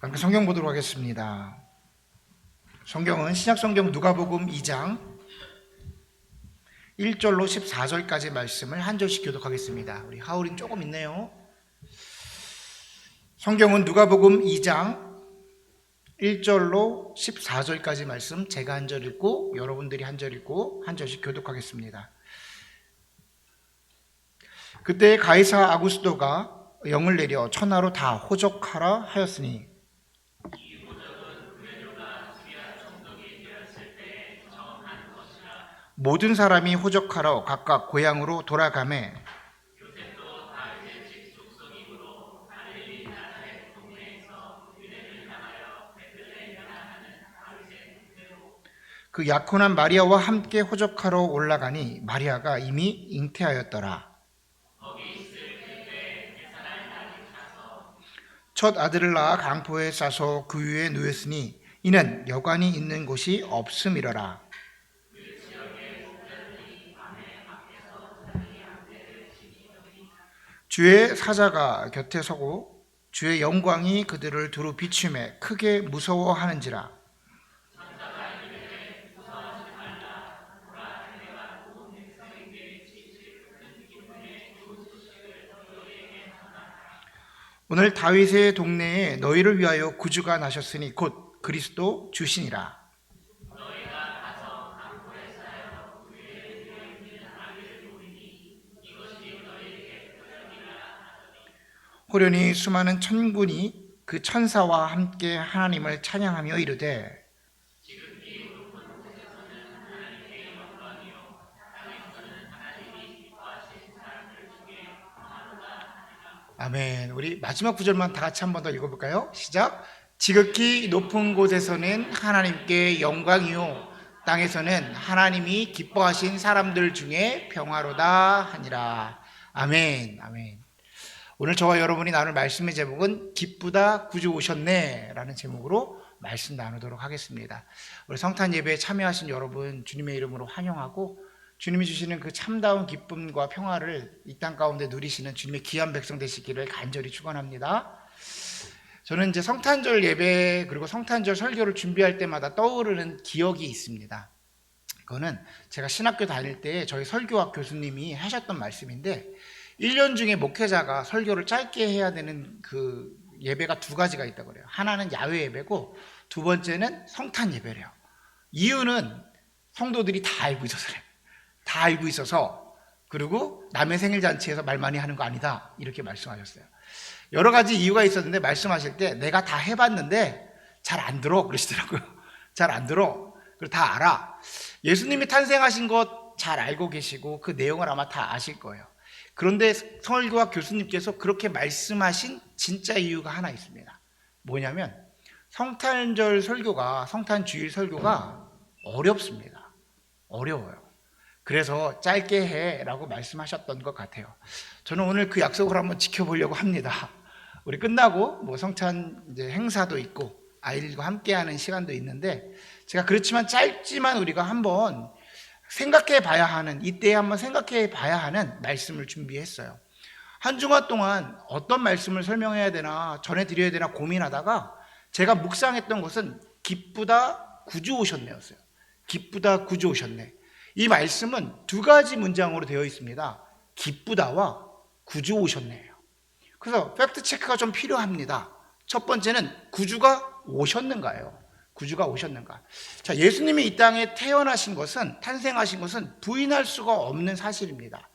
함께 성경 보도록 하겠습니다. 성경은 신약성경 누가복음 2장 1절로 14절까지 말씀을 한 절씩 교독하겠습니다. 우리 하울인 조금 있네요. 성경은 누가복음 2장 1절로 14절까지 말씀 제가 한 절 읽고 여러분들이 한 절 읽고 한 절씩 교독하겠습니다. 그때 가이사 아구스도가 영을 내려 천하로 다 호적하라 하였으니 모든 사람이 호적하러 각각 고향으로 돌아가매 그 약혼한 마리아와 함께 호적하러 올라가니 마리아가 이미 잉태하였더라. 첫 아들을 낳아 강포에 싸서 그 위에 누였으니 이는 여관이 있는 곳이 없음이러라. 주의 사자가 곁에 서고 주의 영광이 그들을 두루 비추매 크게 무서워하는지라. 오늘 다윗의 동네에 너희를 위하여 구주가 나셨으니 곧 그리스도 주시니라. 호련히 수많은 천군이 그 천사와 함께 하나님을 찬양하며 이르되 아멘. 우리 마지막 구절만 다 같이 한 번 더 읽어볼까요? 시작. 지극히 높은 곳에서는 하나님께 영광이요 땅에서는 하나님이 기뻐하신 사람들 중에 평화로다 하니라. 아멘. 아멘. 오늘 저와 여러분이 나눌 말씀의 제목은 기쁘다 구주 오셨네 라는 제목으로 말씀 나누도록 하겠습니다. 우리 성탄 예배에 참여하신 여러분 주님의 이름으로 환영하고 주님이 주시는 그 참다운 기쁨과 평화를 이 땅 가운데 누리시는 주님의 귀한 백성 되시기를 간절히 축원합니다. 저는 이제 성탄절 예배 그리고 성탄절 설교를 준비할 때마다 떠오르는 기억이 있습니다. 그거는 제가 신학교 다닐 때 저희 설교학 교수님이 하셨던 말씀인데 1년 중에 목회자가 설교를 짧게 해야 되는 그 예배가 두 가지가 있다고 그래요. 하나는 야외 예배고 두 번째는 성탄 예배래요. 이유는 성도들이 다 알고 있어서 그래요. 다 알고 있어서 그리고 남의 생일 잔치에서 말 많이 하는 거 아니다 이렇게 말씀하셨어요. 여러 가지 이유가 있었는데 말씀하실 때 내가 다 해봤는데 잘 안 들어 그러시더라고요. 잘 안 들어. 그리고 다 알아. 예수님이 탄생하신 것 잘 알고 계시고 그 내용을 아마 다 아실 거예요. 그런데 설교학 교수님께서 그렇게 말씀하신 진짜 이유가 하나 있습니다. 뭐냐면 성탄절 설교가 성탄주일 설교가 어렵습니다. 어려워요. 그래서 짧게 해라고 말씀하셨던 것 같아요. 저는 오늘 그 약속을 한번 지켜보려고 합니다. 우리 끝나고 뭐 성탄 이제 행사도 있고 아이들과 함께하는 시간도 있는데 제가 그렇지만 짧지만 우리가 한번 생각해 봐야 하는 이때에 한번 생각해 봐야 하는 말씀을 준비했어요. 한 주간 동안 어떤 말씀을 설명해야 되나 전해드려야 되나 고민하다가 제가 묵상했던 것은 기쁘다 구주 오셨네였어요. 기쁘다 구주 오셨네. 이 말씀은 두 가지 문장으로 되어 있습니다. 기쁘다와 구주 오셨네요. 그래서 팩트 체크가 좀 필요합니다. 첫 번째는 구주가 오셨는가요? 구주가 오셨는가? 자, 예수님이 이 땅에 태어나신 것은 탄생하신 것은 부인할 수가 없는 사실입니다.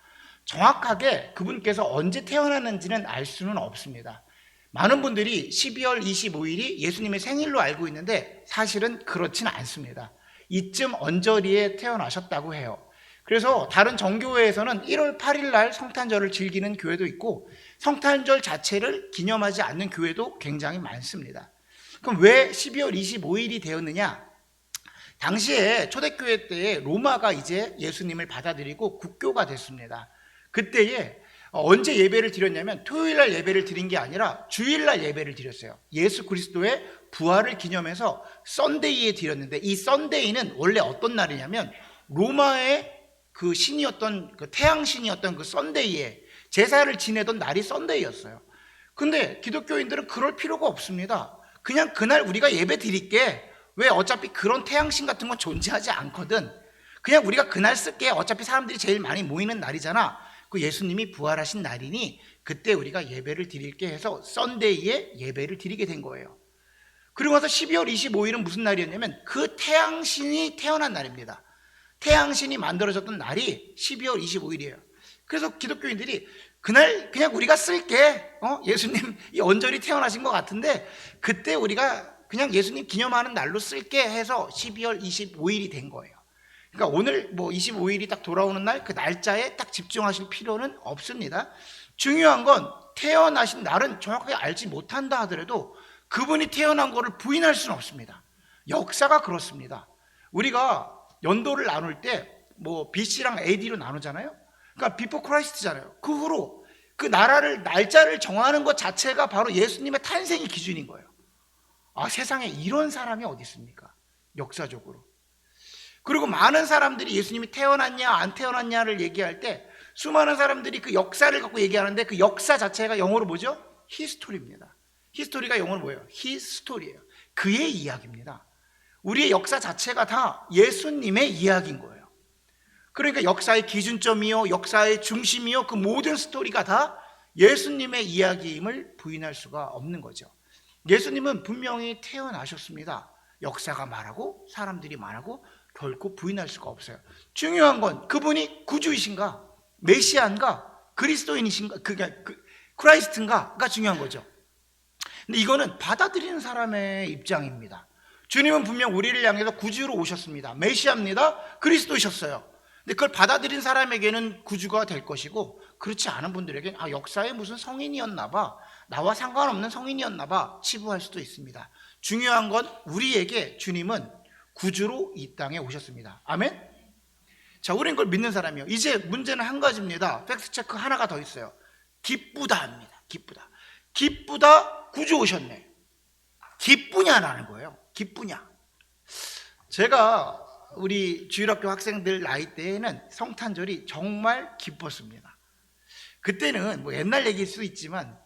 정확하게 그분께서 언제 태어났는지는 알 수는 없습니다. 많은 분들이 12월 25일이 예수님의 생일로 알고 있는데 사실은 그렇지는 않습니다. 이쯤 언저리에 태어나셨다고 해요. 그래서 다른 정교회에서는 1월 8일 날 성탄절을 즐기는 교회도 있고 성탄절 자체를 기념하지 않는 교회도 굉장히 많습니다. 그럼 왜 12월 25일이 되었느냐? 당시에 초대교회 때에 로마가 이제 예수님을 받아들이고 국교가 됐습니다. 그때에 언제 예배를 드렸냐면 토요일 날 예배를 드린 게 아니라 주일 날 예배를 드렸어요. 예수 그리스도의 부활을 기념해서 썬데이에 드렸는데 이 썬데이는 원래 어떤 날이냐면 로마의 그 신이었던 그 태양신이었던 그 썬데이에 제사를 지내던 날이 썬데이였어요. 근데 기독교인들은 그럴 필요가 없습니다. 그냥 그날 우리가 예배 드릴게. 왜? 어차피 그런 태양신 같은 건 존재하지 않거든. 그냥 우리가 그날 쓸게. 어차피 사람들이 제일 많이 모이는 날이잖아. 그 예수님이 부활하신 날이니 그때 우리가 예배를 드릴게 해서 썬데이에 예배를 드리게 된 거예요. 그리고 나서 12월 25일은 무슨 날이었냐면 그 태양신이 태어난 날입니다. 태양신이 만들어졌던 날이 12월 25일이에요. 그래서 기독교인들이 그날 그냥 우리가 쓸게. 예수님이 언저리 태어나신 것 같은데 그때 우리가 그냥 예수님 기념하는 날로 쓸게 해서 12월 25일이 된 거예요. 그러니까 오늘 뭐 25일이 딱 돌아오는 날 그 날짜에 딱 집중하실 필요는 없습니다. 중요한 건 태어나신 날은 정확하게 알지 못한다 하더라도 그분이 태어난 거를 부인할 수는 없습니다. 역사가 그렇습니다. 우리가 연도를 나눌 때 뭐 BC랑 AD로 나누잖아요. 그러니까 비포 크라이스트잖아요. 그 후로 그 나라를 날짜를 정하는 것 자체가 바로 예수님의 탄생의 기준인 거예요. 아, 세상에 이런 사람이 어디 있습니까? 역사적으로. 그리고 많은 사람들이 예수님이 태어났냐 안 태어났냐를 얘기할 때 수많은 사람들이 그 역사를 갖고 얘기하는데 그 역사 자체가 영어로 뭐죠? 히스토리입니다. 히스토리가 영어로 뭐예요? 히스토리예요. 그의 이야기입니다. 우리의 역사 자체가 다 예수님의 이야기인 거예요. 그러니까 역사의 기준점이요, 역사의 중심이요, 그 모든 스토리가 다 예수님의 이야기임을 부인할 수가 없는 거죠. 예수님은 분명히 태어나셨습니다. 역사가 말하고 사람들이 말하고 결코 부인할 수가 없어요. 중요한 건 그분이 구주이신가, 메시아인가, 그리스도인이신가, 크라이스트인가가 중요한 거죠. 근데 이거는 받아들이는 사람의 입장입니다. 주님은 분명 우리를 향해서 구주로 오셨습니다. 메시아입니다. 그리스도이셨어요. 근데 그걸 받아들인 사람에게는 구주가 될 것이고 그렇지 않은 분들에게는 역사의 무슨 성인이었나 봐, 나와 상관없는 성인이었나 봐 치부할 수도 있습니다. 중요한 건 우리에게 주님은 구주로 이 땅에 오셨습니다. 아멘? 자, 우리는 그걸 믿는 사람이요. 이제 문제는 한 가지입니다. 팩트체크 하나가 더 있어요. 기쁘다 합니다. 기쁘다. 기쁘다, 구주 오셨네. 기쁘냐라는 거예요. 기쁘냐. 제가 우리 주일학교 학생들 나이 때에는 성탄절이 정말 기뻤습니다. 그때는 뭐 옛날 얘기일 수 있지만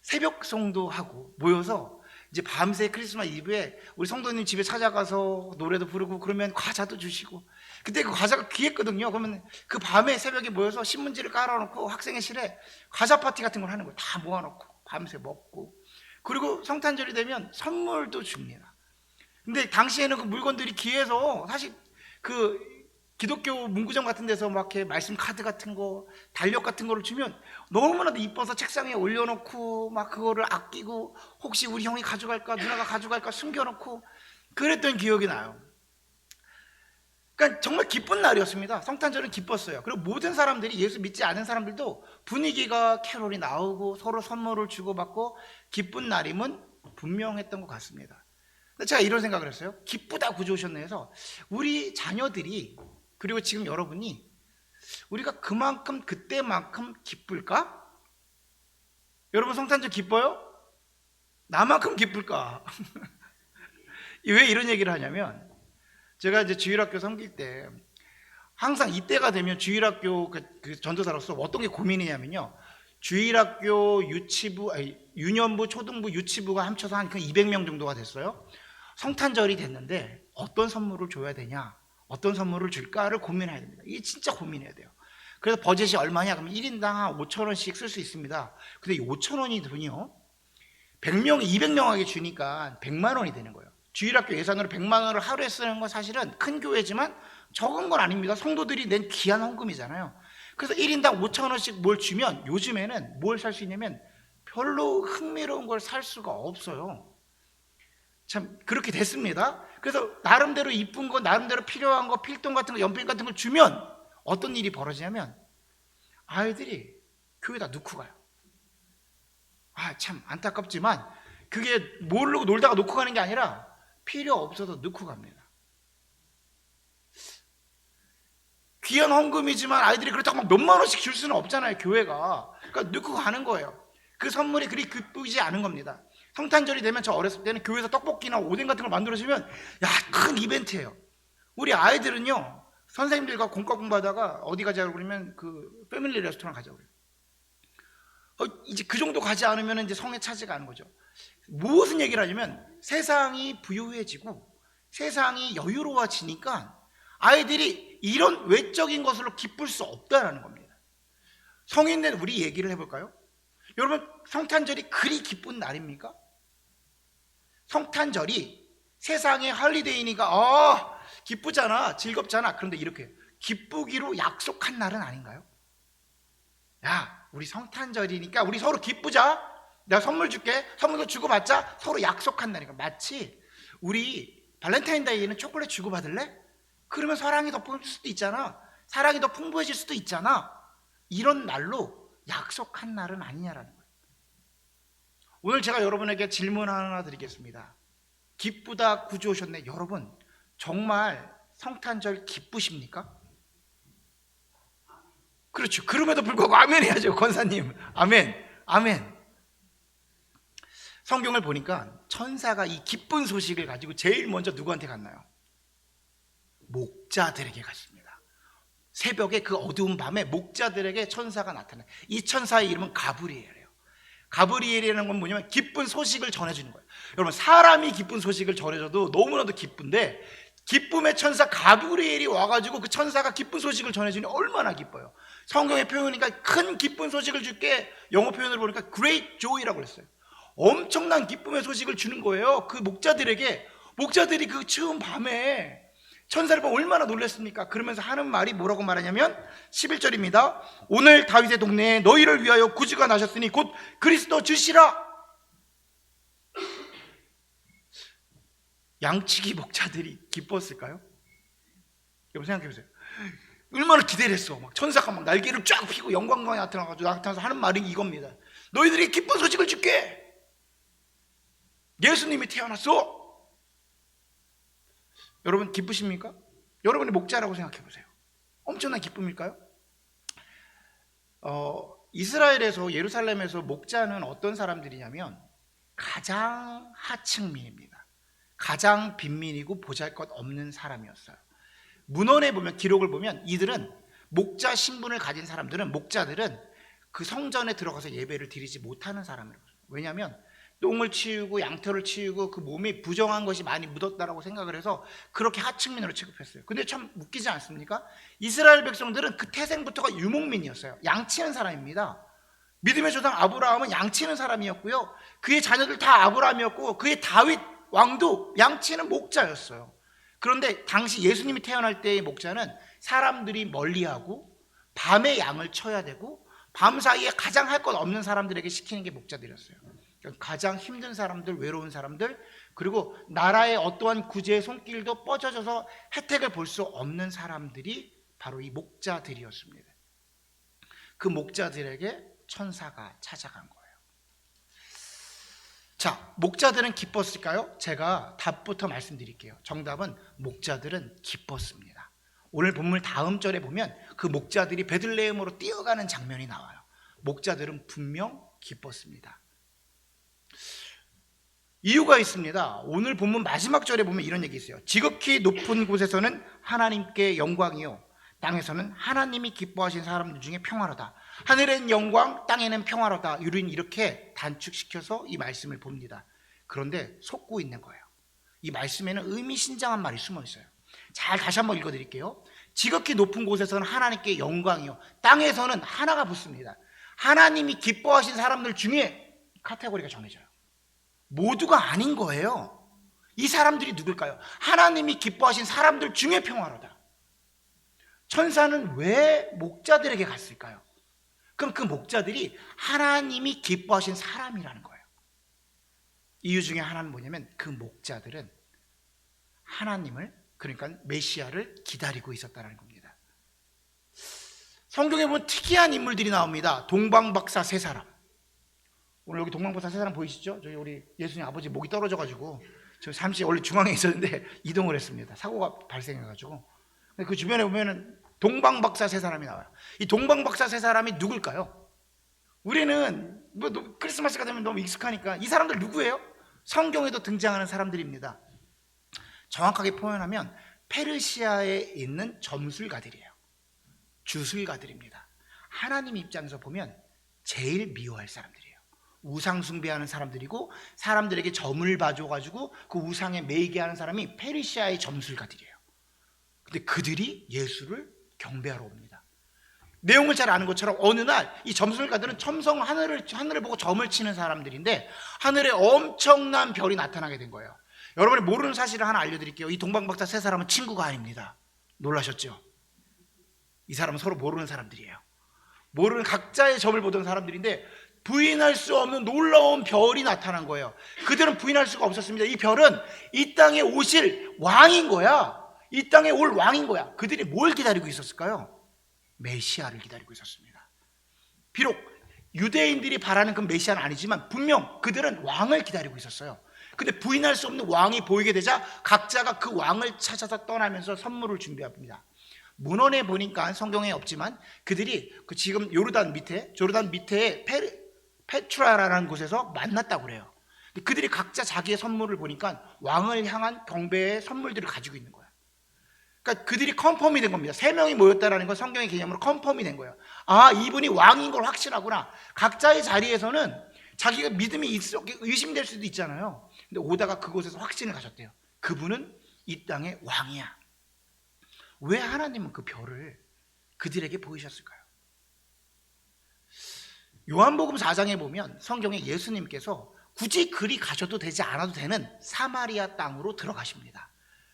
새벽 성도하고 모여서 이제 밤새 크리스마스 이브에 우리 성도님 집에 찾아가서 노래도 부르고 그러면 과자도 주시고, 그때 그 과자가 귀했거든요. 그러면 그 밤에 새벽에 모여서 신문지를 깔아놓고 학생회실에 과자 파티 같은 걸 하는 거예요. 다 모아놓고 밤새 먹고, 그리고 성탄절이 되면 선물도 줍니다. 근데 당시에는 그 물건들이 귀해서 사실 그 기독교 문구점 같은 데서 막 이렇게 말씀 카드 같은 거, 달력 같은 거를 주면 너무나도 이뻐서 책상에 올려놓고 막 그거를 아끼고 혹시 우리 형이 가져갈까 누나가 가져갈까 숨겨놓고 그랬던 기억이 나요. 그러니까 정말 기쁜 날이었습니다. 성탄절은 기뻤어요. 그리고 모든 사람들이, 예수 믿지 않은 사람들도 분위기가 캐롤이 나오고 서로 선물을 주고받고 기쁜 날임은 분명했던 것 같습니다. 제가 이런 생각을 했어요. 기쁘다 구주 오셨네 해서 우리 자녀들이, 그리고 지금 여러분이 우리가 그만큼 그때만큼 기쁠까? 여러분 성탄절 기뻐요? 나만큼 기쁠까? 왜 이런 얘기를 하냐면, 제가 이제 주일학교 섬길 때 항상 이때가 되면 주일학교 그 전도사로서 어떤 게 고민이냐면요, 주일학교 유치부, 유년부, 초등부, 유치부가 합쳐서 한 200명 정도가 됐어요. 성탄절이 됐는데 어떤 선물을 줘야 되냐, 어떤 선물을 줄까를 고민해야 됩니다. 이게 진짜 고민해야 돼요. 그래서 버젯이 얼마냐 그러면 1인당 한 5,000원씩 쓸 수 있습니다. 근데 이 5,000원이 돈이요, 100명, 200명에게 주니까 100만 원이 되는 거예요. 주일학교 예산으로 100만 원을 하루에 쓰는 건 사실은 큰 교회지만 적은 건 아닙니다. 성도들이 낸 귀한 헌금이잖아요. 그래서 1인당 5,000원씩 뭘 주면 요즘에는 뭘 살 수 있냐면 별로 흥미로운 걸 살 수가 없어요. 참 그렇게 됐습니다. 그래서 나름대로 이쁜 거, 나름대로 필요한 거, 필통 같은 거, 연필 같은 걸 주면 어떤 일이 벌어지냐면 아이들이 교회에다 놓고 가요. 참 안타깝지만 그게 모르고 놀다가 놓고 가는 게 아니라 필요 없어서 놓고 갑니다. 귀한 헌금이지만 아이들이 그렇다고 막 몇만 원씩 줄 수는 없잖아요, 교회가. 그러니까 놓고 가는 거예요. 그 선물이 그리 기쁘지 않은 겁니다. 성탄절이 되면 저 어렸을 때는 교회에서 떡볶이나 오뎅 같은 걸 만들어주면 큰 이벤트예요. 우리 아이들은요, 선생님들과 공과 공부하다가 어디 가자고 그러면 그 패밀리 레스토랑 가자고 그래요. 이제 그 정도 가지 않으면 이제 성에 차지가 않은 거죠. 무슨 얘기를 하냐면 세상이 부유해지고 세상이 여유로워지니까 아이들이 이런 외적인 것으로 기쁠 수 없다는 겁니다. 성인된 우리 얘기를 해볼까요? 여러분, 성탄절이 그리 기쁜 날입니까? 성탄절이 세상의 할리데이니까 기쁘잖아, 즐겁잖아. 그런데 이렇게 기쁘기로 약속한 날은 아닌가요? 야, 우리 성탄절이니까 우리 서로 기쁘자. 내가 선물 줄게. 선물도 주고받자. 서로 약속한 날이니까. 마치 우리 발렌타인데이에는 초콜릿 주고받을래? 그러면 사랑이 더 풍부해질 수도 있잖아. 사랑이 더 풍부해질 수도 있잖아. 이런 날로 약속한 날은 아니냐라는 거예요. 오늘 제가 여러분에게 질문 하나 드리겠습니다. 기쁘다 구주 오셨네. 여러분, 정말 성탄절 기쁘십니까? 그렇죠. 그럼에도 불구하고 아멘 해야죠. 권사님, 아멘, 아멘. 성경을 보니까 천사가 이 기쁜 소식을 가지고 제일 먼저 누구한테 갔나요? 목자들에게 갔습니다. 새벽에 그 어두운 밤에 목자들에게 천사가 나타나요. 이 천사의 이름은 가브리엘이에요. 가브리엘이라는 건 뭐냐면 기쁜 소식을 전해주는 거예요. 여러분, 사람이 기쁜 소식을 전해줘도 너무나도 기쁜데 기쁨의 천사 가브리엘이 와가지고 그 천사가 기쁜 소식을 전해주니 얼마나 기뻐요. 성경의 표현이니까 큰 기쁜 소식을 줄게, 영어 표현을 보니까 great joy라고 했어요. 엄청난 기쁨의 소식을 주는 거예요. 그 목자들에게. 목자들이 그 추운 밤에 천사를 보고 얼마나 놀랐습니까? 그러면서 하는 말이 뭐라고 말하냐면 11절입니다. 오늘 다윗의 동네에 너희를 위하여 구주가 나셨으니 곧 그리스도 주시라. 양치기 목자들이 기뻤을까요? 여러분 생각해보세요. 얼마나 기대를 했어. 막 천사가 막 날개를 쫙 펴고 영광광이 나타나서 하는 말이 이겁니다. 너희들이 기쁜 소식을 줄게. 예수님이 태어났어. 여러분 기쁘십니까? 여러분이 목자라고 생각해보세요. 엄청난 기쁨일까요? 이스라엘에서, 예루살렘에서 목자는 어떤 사람들이냐면 가장 하층민입니다. 가장 빈민이고 보잘것 없는 사람이었어요. 문헌에 보면, 기록을 보면 이들은 목자 신분을 가진 사람들은, 목자들은 그 성전에 들어가서 예배를 드리지 못하는 사람이라고. 왜냐하면 똥을 치우고 양털을 치우고 그 몸이 부정한 것이 많이 묻었다라고 생각을 해서 그렇게 하층민으로 취급했어요. 근데 참 웃기지 않습니까? 이스라엘 백성들은 그 태생부터가 유목민이었어요. 양치는 사람입니다. 믿음의 조상 아브라함은 양치는 사람이었고요, 그의 자녀들 다 아브라함이었고 그의 다윗 왕도 양치는 목자였어요. 그런데 당시 예수님이 태어날 때의 목자는 사람들이 멀리하고 밤에 양을 쳐야 되고 밤 사이에 가장 할 것 없는 사람들에게 시키는 게 목자들이었어요. 가장 힘든 사람들, 외로운 사람들, 그리고 나라의 어떠한 구제의 손길도 뻗어져서 혜택을 볼 수 없는 사람들이 바로 이 목자들이었습니다. 그 목자들에게 천사가 찾아간 거예요. 자, 목자들은 기뻤을까요? 제가 답부터 말씀드릴게요. 정답은 목자들은 기뻤습니다. 오늘 본문 다음 절에 보면 그 목자들이 베들레헴으로 뛰어가는 장면이 나와요. 목자들은 분명 기뻤습니다. 이유가 있습니다. 오늘 본문 마지막 절에 보면 이런 얘기 있어요. 지극히 높은 곳에서는 하나님께 영광이요, 땅에서는 하나님이 기뻐하신 사람들 중에 평화로다. 하늘엔 영광, 땅에는 평화로다. 우리는 이렇게 단축시켜서 이 말씀을 봅니다. 그런데 속고 있는 거예요. 이 말씀에는 의미심장한 말이 숨어 있어요. 잘 다시 한번 읽어드릴게요. 지극히 높은 곳에서는 하나님께 영광이요, 땅에서는 하나가 붙습니다. 하나님이 기뻐하신 사람들 중에 카테고리가 정해져요. 모두가 아닌 거예요. 이 사람들이 누굴까요? 하나님이 기뻐하신 사람들 중에 평화로다. 천사는 왜 목자들에게 갔을까요? 그럼 그 목자들이 하나님이 기뻐하신 사람이라는 거예요. 이유 중에 하나는 뭐냐면 그 목자들은 하나님을, 그러니까 메시아를 기다리고 있었다는 겁니다. 성경에 보면 특이한 인물들이 나옵니다. 동방박사 세 사람. 오늘 여기 동방박사 세 사람 보이시죠? 저희 우리 예수님 아버지 목이 떨어져가지고 저 잠시 원래 중앙에 있었는데 이동을 했습니다. 사고가 발생해가지고. 그 주변에 보면은 동방박사 세 사람이 나와요. 이 동방박사 세 사람이 누굴까요? 우리는 뭐 크리스마스가 되면 너무 익숙하니까 이 사람들 누구예요? 성경에도 등장하는 사람들입니다. 정확하게 표현하면 페르시아에 있는 점술가들이에요. 주술가들입니다. 하나님 입장에서 보면 제일 미워할 사람들이에요. 우상 숭배하는 사람들이고, 사람들에게 점을 봐줘가지고 그 우상에 매이게 하는 사람이 페르시아의 점술가들이에요. 근데 그들이 예수를 경배하러 옵니다. 내용을 잘 아는 것처럼 어느 날 이 점술가들은 첨성 하늘을 보고 점을 치는 사람들인데, 하늘에 엄청난 별이 나타나게 된 거예요. 여러분이 모르는 사실을 하나 알려드릴게요. 이 동방박사 세 사람은 친구가 아닙니다. 놀라셨죠? 이 사람은 서로 모르는 사람들이에요. 모르는 각자의 점을 보던 사람들인데, 부인할 수 없는 놀라운 별이 나타난 거예요. 그들은 부인할 수가 없었습니다. 이 별은 이 땅에 오실 왕인 거야. 이 땅에 올 왕인 거야. 그들이 뭘 기다리고 있었을까요? 메시아를 기다리고 있었습니다. 비록 유대인들이 바라는 그 메시아는 아니지만 분명 그들은 왕을 기다리고 있었어요. 근데 부인할 수 없는 왕이 보이게 되자 각자가 그 왕을 찾아서 떠나면서 선물을 준비합니다. 문헌에 보니까, 성경에 없지만, 그들이 그 지금 조르단 밑에 페트라라는 곳에서 만났다고 그래요. 그들이 각자 자기의 선물을 보니까 왕을 향한 경배의 선물들을 가지고 있는 거예요. 그러니까 그들이 컨펌이 된 겁니다. 3명이 모였다라는 건 성경의 개념으로 컨펌이 된 거예요. 아, 이분이 왕인 걸 확실하구나. 각자의 자리에서는 자기가 믿음이 의심될 수도 있잖아요. 근데 오다가 그곳에서 확신을 가졌대요. 그분은 이 땅의 왕이야. 왜 하나님은 그 별을 그들에게 보이셨을까요? 요한복음 4장에 보면 성경에 예수님께서 굳이 그리 가셔도 되지 않아도 되는 사마리아 땅으로 들어가십니다.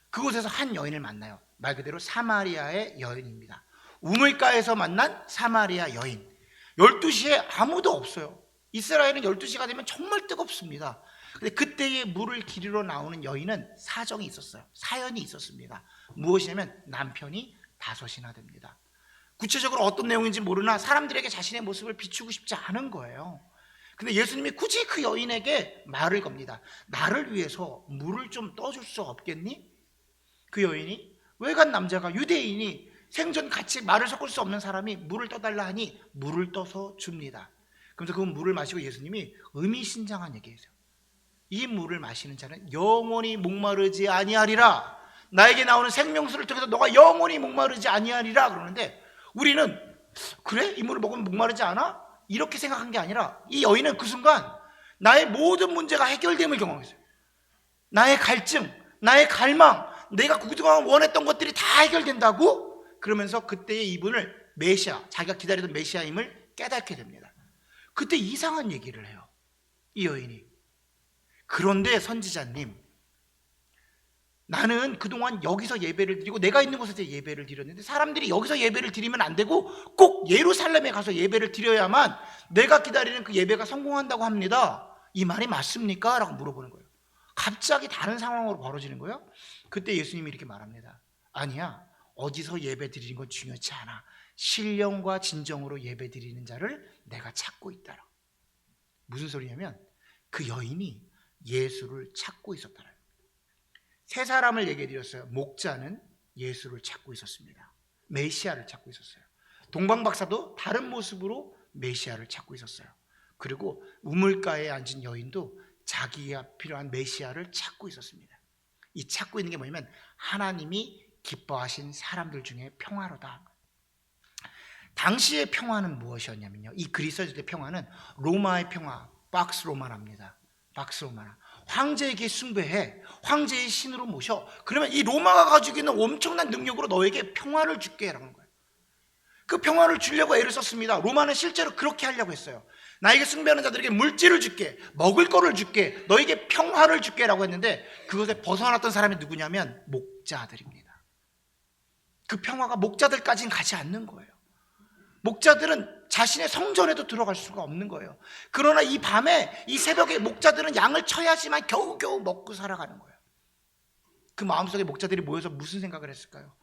그곳에서 한 여인을 만나요. 말 그대로 사마리아의 여인입니다. 우물가에서 만난 사마리아 여인. 12시에 아무도 없어요. 이스라엘은 12시가 되면 정말 뜨겁습니다. 근데 그때의 물을 기르러 나오는 여인은 사정이 있었어요. 사연이 있었습니다. 무엇이냐면 남편이 5이나 됩니다. 구체적으로 어떤 내용인지 모르나 사람들에게 자신의 모습을 비추고 싶지 않은 거예요. 근데 예수님이 굳이 그 여인에게 말을 겁니다. 나를 위해서 물을 좀 떠줄 수 없겠니? 그 여인이, 외간 남자가, 유대인이, 생전 같이 말을 섞을 수 없는 사람이 물을 떠달라 하니 물을 떠서 줍니다. 그러면서 그 물을 마시고 예수님이 의미심장한 얘기했어요. 이 물을 마시는 자는 영원히 목마르지 아니하리라. 나에게 나오는 생명수를 통해서 너가 영원히 목마르지 아니하리라. 그러는데 우리는, 그래? 이 물을 먹으면 목마르지 않아? 이렇게 생각한 게 아니라, 이 여인은 그 순간 나의 모든 문제가 해결됨을 경험했어요. 나의 갈증, 나의 갈망, 내가 그동안 원했던 것들이 다 해결된다고? 그러면서 그때의 이분을 메시아, 자기가 기다리던 메시아임을 깨닫게 됩니다. 그때 이상한 얘기를 해요, 이 여인이. 그런데 선지자님, 나는 그동안 여기서 예배를 드리고 내가 있는 곳에서 예배를 드렸는데 사람들이 여기서 예배를 드리면 안 되고 꼭 예루살렘에 가서 예배를 드려야만 내가 기다리는 그 예배가 성공한다고 합니다. 이 말이 맞습니까? 라고 물어보는 거예요. 갑자기 다른 상황으로 벌어지는 거예요. 그때 예수님이 이렇게 말합니다. 아니야, 어디서 예배 드리는 건 중요치 않아. 신령과 진정으로 예배 드리는 자를 내가 찾고 있다라. 무슨 소리냐면 그 여인이 예수를 찾고 있었다라. 세 사람을 얘기해 드렸어요. 목자는 예수를 찾고 있었습니다. 메시아를 찾고 있었어요. 동방박사도 다른 모습으로 메시아를 찾고 있었어요. 그리고 우물가에 앉은 여인도 자기가 필요한 메시아를 찾고 있었습니다. 이 찾고 있는 게 뭐냐면 하나님이 기뻐하신 사람들 중에 평화로다. 당시의 평화는 무엇이었냐면요, 이 그리스도의 평화는 로마의 평화, 박스 로마랍니다. 박스 로마나. 황제에게 숭배해, 황제의 신으로 모셔. 그러면 이 로마가 가지고 있는 엄청난 능력으로 너에게 평화를 줄게 라는 거예요. 그 평화를 주려고 애를 썼습니다. 로마는 실제로 그렇게 하려고 했어요. 나에게 숭배하는 자들에게 물질을 줄게, 먹을 거를 줄게, 너에게 평화를 줄게 라고 했는데, 그것에 벗어났던 사람이 누구냐면 목자들입니다. 그 평화가 목자들까지는 가지 않는 거예요. 목자들은 자신의 성전에도 들어갈 수가 없는 거예요. 그러나 이 밤에, 이 새벽에 목자들은 양을 쳐야지만 겨우겨우 먹고 살아가는 거예요. 그 마음속에 목자들이 모여서 무슨 생각을 했을까요?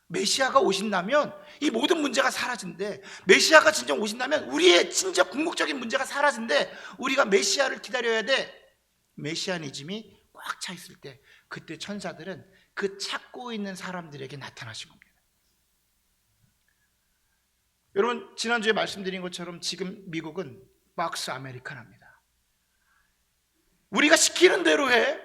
메시아가 오신다면 이 모든 문제가 사라진대. 메시아가 진정 오신다면 우리의 진짜 궁극적인 문제가 사라진대. 우리가 메시아를 기다려야 돼. 메시아니즘이 꽉 차 있을 때, 그때 천사들은 그 찾고 있는 사람들에게 나타나신 겁니다. 여러분, 지난주에 말씀드린 것처럼 지금 미국은 박스 아메리카나입니다. 우리가 시키는 대로 해.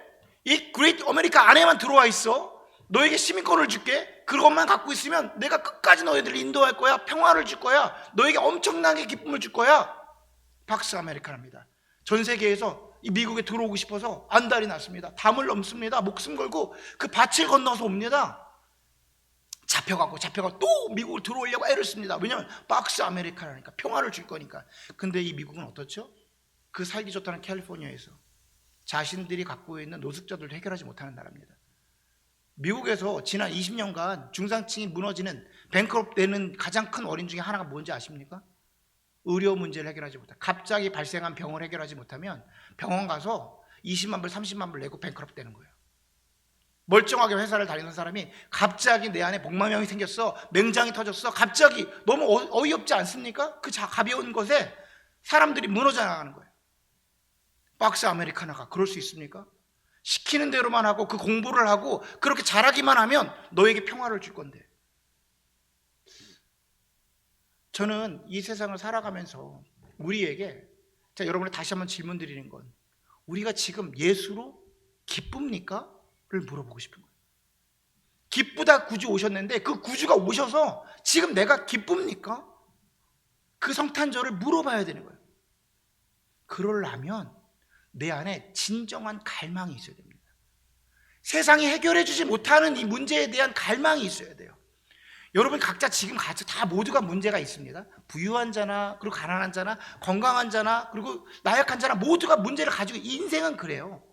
이 그레이트 아메리카 안에만 들어와 있어. 너에게 시민권을 줄게. 그것만 갖고 있으면 내가 끝까지 너희들을 인도할 거야. 평화를 줄 거야. 너에게 엄청나게 기쁨을 줄 거야. 박스 아메리카나입니다. 전 세계에서 이 미국에 들어오고 싶어서 안달이 났습니다. 담을 넘습니다. 목숨 걸고 그 밭을 건너서 옵니다. 잡혀가고 또 미국을 들어오려고 애를 씁니다. 왜냐하면 박스 아메리카라니까, 평화를 줄 거니까. 근데 이 미국은 어떻죠? 그 살기 좋다는 캘리포니아에서 자신들이 갖고 있는 노숙자들도 해결하지 못하는 나라입니다. 미국에서 지난 20년간 중산층이 무너지는, 뱅크럽 되는 가장 큰 원인 중에 하나가 뭔지 아십니까? 의료 문제를 해결하지 못하, 갑자기 발생한 병을 해결하지 못하면 병원 가서 20만 불 30만 불 내고 뱅크럽 되는 거예요. 멀쩡하게 회사를 다니는 사람이 갑자기 내 안에 복막염이 생겼어, 맹장이 터졌어, 갑자기 너무 어이없지 않습니까? 그 가벼운 것에 사람들이 무너져 나가는 거예요. 박스 아메리카나가 그럴 수 있습니까? 시키는 대로만 하고 그 공부를 하고 그렇게 잘하기만 하면 너에게 평화를 줄 건데. 저는 이 세상을 살아가면서 우리에게, 자, 여러분이 다시 한번 질문 드리는 건, 우리가 지금 예수로 기쁩니까? 를 물어보고 싶은 거예요. 기쁘다 구주 오셨는데 그 구주가 오셔서 지금 내가 기쁩니까? 그 성탄절을 물어봐야 되는 거예요. 그러려면 내 안에 진정한 갈망이 있어야 됩니다. 세상이 해결해 주지 못하는 이 문제에 대한 갈망이 있어야 돼요. 여러분 각자 지금 다 모두가 문제가 있습니다. 부유한 자나 그리고 가난한 자나 건강한 자나 그리고 나약한 자나 모두가 문제를 가지고, 인생은 그래요.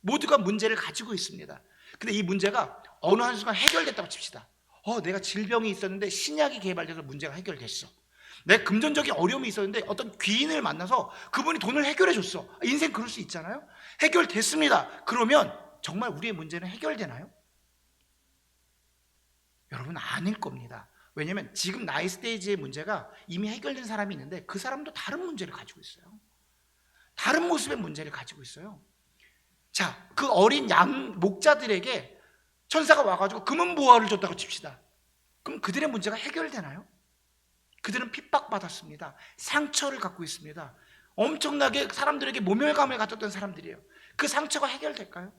모두가 문제를 가지고 있습니다. 근데 이 문제가 어느 한순간 해결됐다고 칩시다. 내가 질병이 있었는데 신약이 개발돼서 문제가 해결됐어. 내 금전적인 어려움이 있었는데 어떤 귀인을 만나서 그분이 돈을 해결해 줬어. 인생 그럴 수 있잖아요. 해결됐습니다. 그러면 정말 우리의 문제는 해결되나요? 여러분 아닐 겁니다. 왜냐하면 지금 나의 스테이지의 문제가 이미 해결된 사람이 있는데 그 사람도 다른 문제를 가지고 있어요. 다른 모습의 문제를 가지고 있어요. 자, 그 어린 양 목자들에게 천사가 와가지고 금은 보화를 줬다고 칩시다. 그럼 그들의 문제가 해결되나요? 그들은 핍박받았습니다. 상처를 갖고 있습니다. 엄청나게 사람들에게 모멸감을 가졌던 사람들이에요. 그 상처가 해결될까요?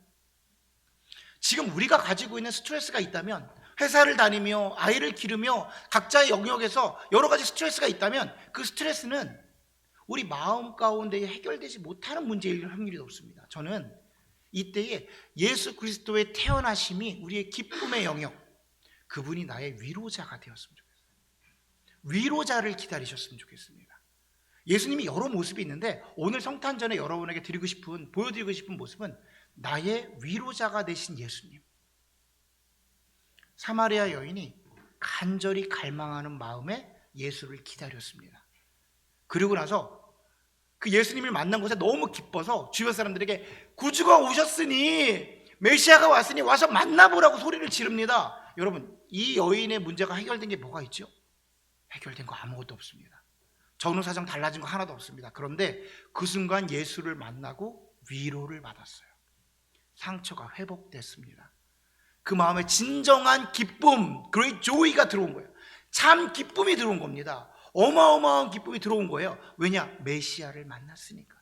지금 우리가 가지고 있는 스트레스가 있다면, 회사를 다니며 아이를 기르며 각자의 영역에서 여러 가지 스트레스가 있다면 그 스트레스는 우리 마음 가운데 해결되지 못하는 문제일 확률이 높습니다. 저는 이때에 예수 그리스도의 태어나심이 우리의 기쁨의 영역, 그분이 나의 위로자가 되었으면 좋겠어요. 위로자를 기다리셨으면 좋겠습니다. 예수님이 여러 모습이 있는데 오늘 성탄전에 여러분에게 보여드리고 싶은 모습은 나의 위로자가 되신 예수님. 사마리아 여인이 간절히 갈망하는 마음에 예수를 기다렸습니다. 그리고 나서 그 예수님을 만난 곳에 너무 기뻐서 주변 사람들에게 구주가 오셨으니, 메시아가 왔으니 와서 만나보라고 소리를 지릅니다. 여러분, 이 여인의 문제가 해결된 게 뭐가 있죠? 해결된 거 아무것도 없습니다. 전후사정 달라진 거 하나도 없습니다. 그런데 그 순간 예수를 만나고 위로를 받았어요. 상처가 회복됐습니다. 그 마음에 진정한 기쁨, great joy가 들어온 거예요. 참 기쁨이 들어온 겁니다. 어마어마한 기쁨이 들어온 거예요. 왜냐? 메시아를 만났으니까.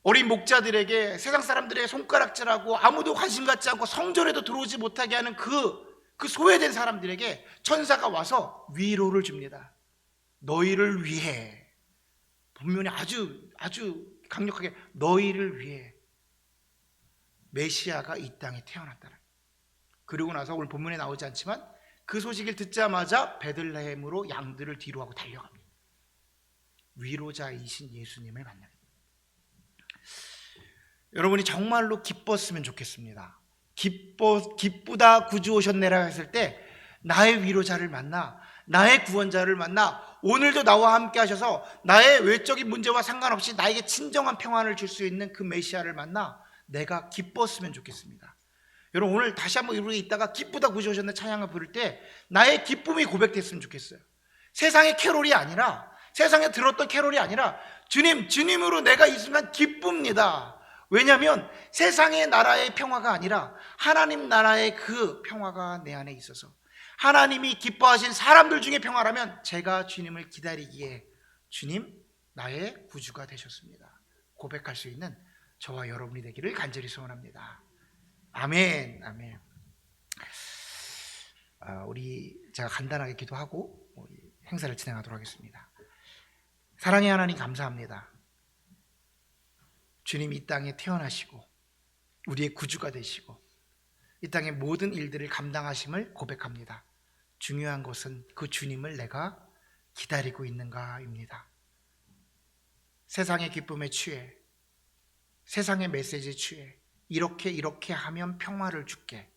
어린 목자들에게 세상 사람들의 손가락질하고 아무도 관심 갖지 않고 성전에도 들어오지 못하게 하는 그 소외된 사람들에게 천사가 와서 위로를 줍니다. 너희를 위해, 분명히 아주 강력하게 너희를 위해 메시아가 이 땅에 태어났다는. 그리고 나서 오늘 본문에 나오지 않지만 그 소식을 듣자마자 베들레헴으로 양들을 뒤로하고 달려갑니다. 위로자이신 예수님을 만나게 됩니다. 여러분이 정말로 기뻤으면 좋겠습니다. 기쁘다 구주 오셨네라 했을 때 나의 위로자를 만나, 나의 구원자를 만나, 오늘도 나와 함께 하셔서 나의 외적인 문제와 상관없이 나에게 진정한 평안을 줄 수 있는 그 메시아를 만나 내가 기뻤으면 좋겠습니다. 여러분 오늘 다시 한번 우리 이따가 기쁘다 구주 오셨네 찬양을 부를 때 나의 기쁨이 고백됐으면 좋겠어요. 세상의 캐롤이 아니라, 세상에 들었던 캐롤이 아니라 주님으로 내가 이 순간 기쁩니다. 왜냐하면 세상의 나라의 평화가 아니라 하나님 나라의 그 평화가 내 안에 있어서, 하나님이 기뻐하신 사람들 중에 평화라면 제가 주님을 기다리기에 주님 나의 구주가 되셨습니다 고백할 수 있는 저와 여러분이 되기를 간절히 소원합니다. 아멘. 아멘. 제가 간단하게 기도하고 행사를 진행하도록 하겠습니다. 사랑의 하나님 감사합니다. 주님 이 땅에 태어나시고 우리의 구주가 되시고 이 땅의 모든 일들을 감당하심을 고백합니다. 중요한 것은 그 주님을 내가 기다리고 있는가입니다. 세상의 기쁨에 취해, 세상의 메시지에 취해 이렇게 하면 평화를 줄게,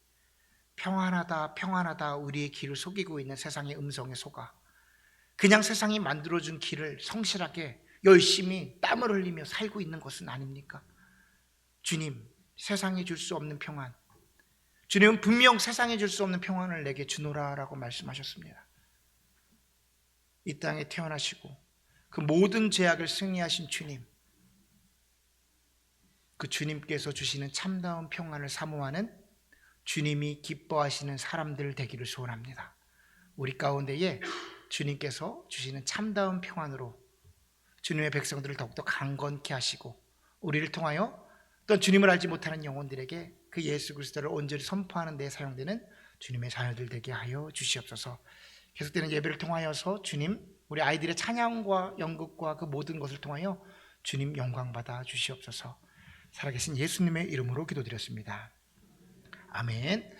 평안하다 평안하다 우리의 길을 속이고 있는 세상의 음성에 속아 그냥 세상이 만들어준 길을 성실하게 열심히 땀을 흘리며 살고 있는 것은 아닙니까? 주님, 세상이 줄 수 없는 평안, 주님은 분명 세상에 줄 수 없는 평안을 내게 주노라라고 말씀하셨습니다. 이 땅에 태어나시고 그 모든 죄악을 승리하신 주님, 그 주님께서 주시는 참다운 평안을 사모하는 주님이 기뻐하시는 사람들 되기를 소원합니다. 우리 가운데에 주님께서 주시는 참다운 평안으로 주님의 백성들을 더욱더 강건케 하시고 우리를 통하여 또 주님을 알지 못하는 영혼들에게 그 예수 그리스도를 온전히 선포하는 데 사용되는 주님의 자녀들 되게 하여 주시옵소서. 계속되는 예배를 통하여서 주님, 우리 아이들의 찬양과 연극과 그 모든 것을 통하여 주님 영광 받아 주시옵소서. 살아계신 예수님의 이름으로 기도드렸습니다. 아멘.